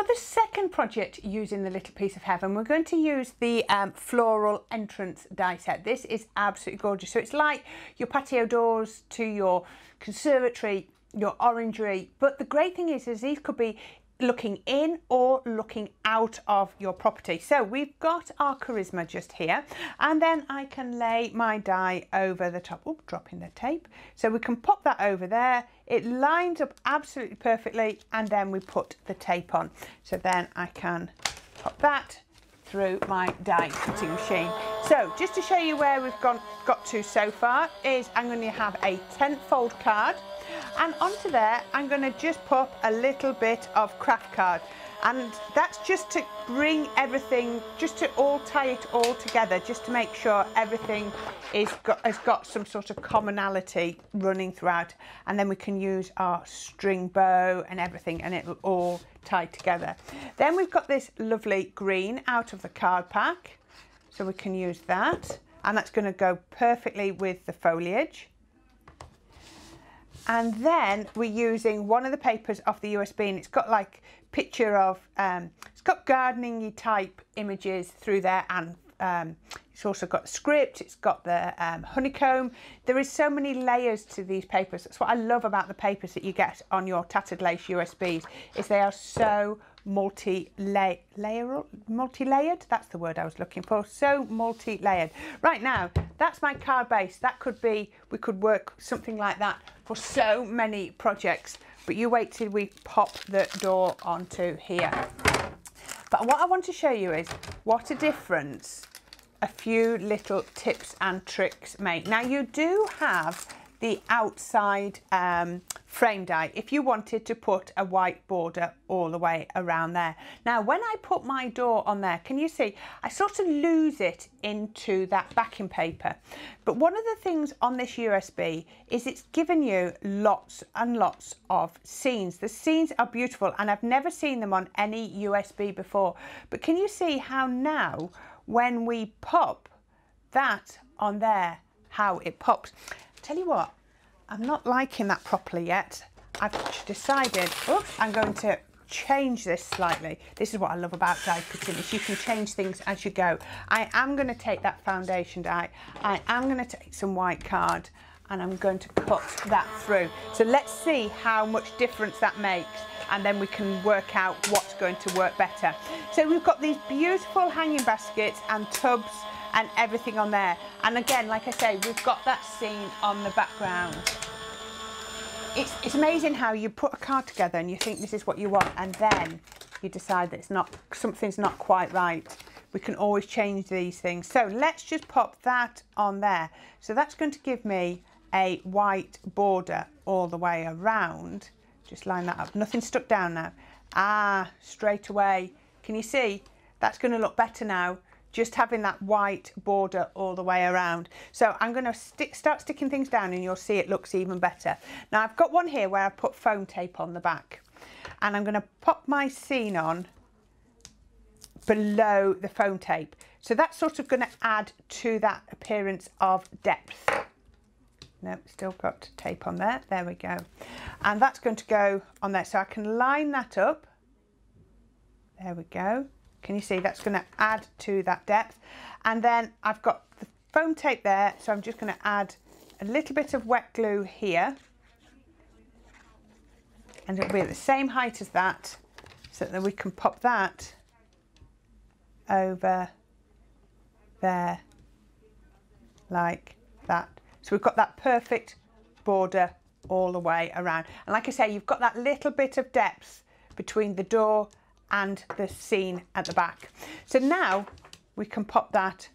For the second project using the Little Piece of Heaven, we're going to use the floral entrance die set. This is absolutely gorgeous. So it's like your patio doors to your conservatory, your orangery. But the great thing is these could be looking in or looking out of your property. So we've got our charisma just here, and then I can lay my die over the top. Oh, dropping the tape. So we can pop that over there. It lines up absolutely perfectly, and then we put the tape on. So then I can pop that through my die cutting machine. So just to show you where we've got to so far is I'm going to have a 10-fold card, and onto there I'm going to just pop a little bit of craft card, and that's just to bring everything, just to tie it all together, just to make sure everything has got some sort of commonality running throughout, and then we can use our string bow and everything, and it'll all tie together. Then we've got this lovely green out of the card pack, so we can use that, and that's going to go perfectly with the foliage. And then we're using one of the papers off the USB, and it's got like picture of it's got gardening type images through there, and it's also got the script, it's got the honeycomb. There is so many layers to these papers. That's what I love about the papers that you get on your Tattered Lace USBs, is they are so multi-layered. That's the word I was looking for. So multi-layered. Right now, that's my card base. That could be, we could work something like that for so many projects. But you wait till we pop the door onto here. But what I want to show you is what a difference a few little tips and tricks make. Now, you do have the outside frame die if you wanted to put a white border all the way around there. Now, when I put my door on there, can you see I sort of lose it into that backing paper? But one of the things on this USB is it's given you lots and lots of scenes. The scenes are beautiful, and I've never seen them on any USB before. But can you see how now when we pop that on there, how it pops? Tell you what, I'm not liking that properly yet. I've decided, oops, I'm going to change this slightly. This is what I love about die cutting, is you can change things as you go. I am going to take that foundation die, I am going to take some white card, and I'm going to cut that through. So let's see how much difference that makes, and then we can work out what's going to work better. So we've got these beautiful hanging baskets and tubs and everything on there, and again, like I say, we've got that scene on the background. It's amazing how you put a card together and you think this is what you want, and then you decide that it's not, something's not quite right. We can always change these things. So let's just pop that on there. So that's going to give me a white border all the way around. Just line that up, nothing stuck down now. Ah, straight away. Can you see? That's going to look better now, just having that white border all the way around. So I'm going to start sticking things down, and you'll see it looks even better. Now I've got one here where I put foam tape on the back, and I'm going to pop my scene on below the foam tape. So that's sort of going to add to that appearance of depth. No, still got tape on there. There we go. And that's going to go on there. So I can line that up. There we go. Can you see that's going to add to that depth? And then I've got the foam tape there, so I'm just going to add a little bit of wet glue here, and it'll be at the same height as that, so that we can pop that over there like that. So we've got that perfect border all the way around, and like I say, you've got that little bit of depth between the door and the scene at the back. So now we can pop that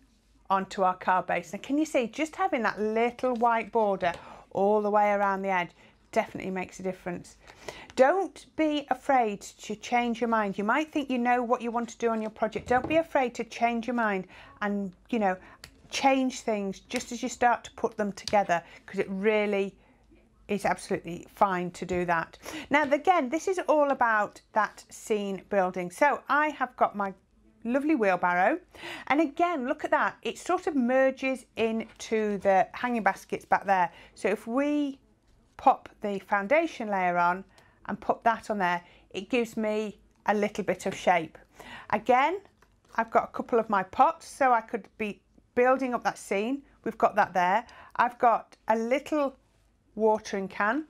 onto our card base. And can you see, just having that little white border all the way around the edge definitely makes a difference. Don't be afraid to change your mind. You might think you know what you want to do on your project. Don't be afraid to change your mind and, you know, change things just as you start to put them together, because it really is absolutely fine to do that. Now, again, this is all about that scene building. So I have got my lovely wheelbarrow, and again, look at that. It sort of merges into the hanging baskets back there. So if we pop the foundation layer on and put that on there, it gives me a little bit of shape. Again, I've got a couple of my pots, so I could be building up that scene. We've got that there. I've got a little watering can.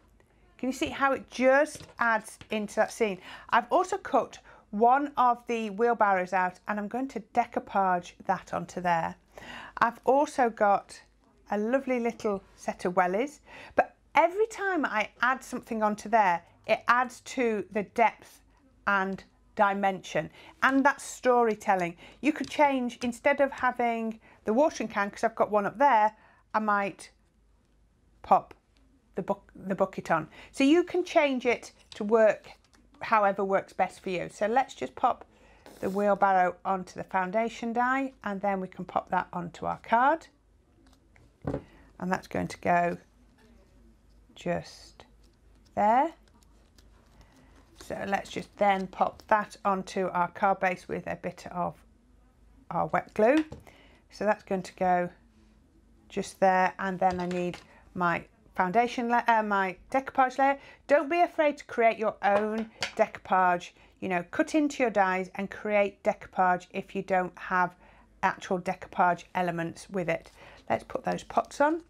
Can you see how it just adds into that scene? I've also cut one of the wheelbarrows out and I'm going to decoupage that onto there. I've also got a lovely little set of wellies, but every time I add something onto there, it adds to the depth and dimension, and that's storytelling. You could change, instead of having the watering can, because I've got one up there, I might pop the bucket on. So you can change it to work however works best for you. So let's just pop the wheelbarrow onto the foundation die, and then we can pop that onto our card, and that's going to go just there. So let's just then pop that onto our card base with a bit of our wet glue. So that's going to go just there, and then I need my foundation layer, my decoupage layer. Don't be afraid to create your own decoupage. You know, cut into your dies and create decoupage if you don't have actual decoupage elements with it. Let's put those pots on.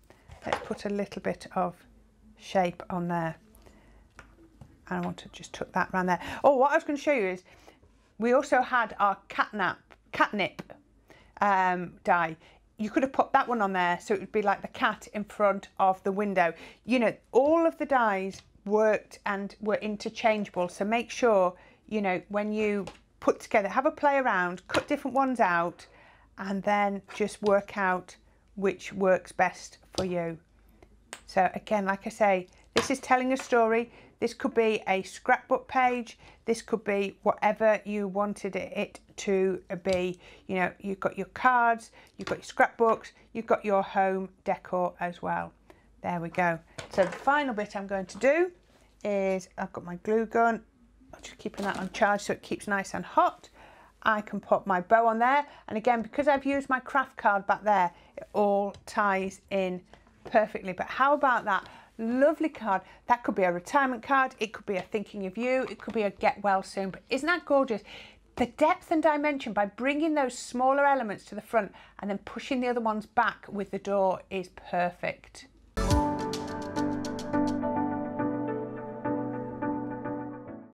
Let's put a little bit of shape on there. And I want to just tuck that around there. Oh, what I was going to show you is we also had our catnip die. You could have put that one on there so it would be like the cat in front of the window. You know, all of the dies worked and were interchangeable. So make sure, you know, when you put together, have a play around, cut different ones out, and then just work out which works best for you. So again, like I say, this is telling a story. This could be a scrapbook page. This could be whatever you wanted it to be. You know, you've got your cards, you've got your scrapbooks, you've got your home decor as well. There we go. So the final bit I'm going to do is, I've got my glue gun. I'm just keeping that on charge so it keeps nice and hot. I can put my bow on there. And again, because I've used my craft card back there, it all ties in perfectly. But how about that? Lovely card. That could be a retirement card, it could be a thinking of you, it could be a get well soon, but isn't that gorgeous? The depth and dimension by bringing those smaller elements to the front and then pushing the other ones back with the door is perfect.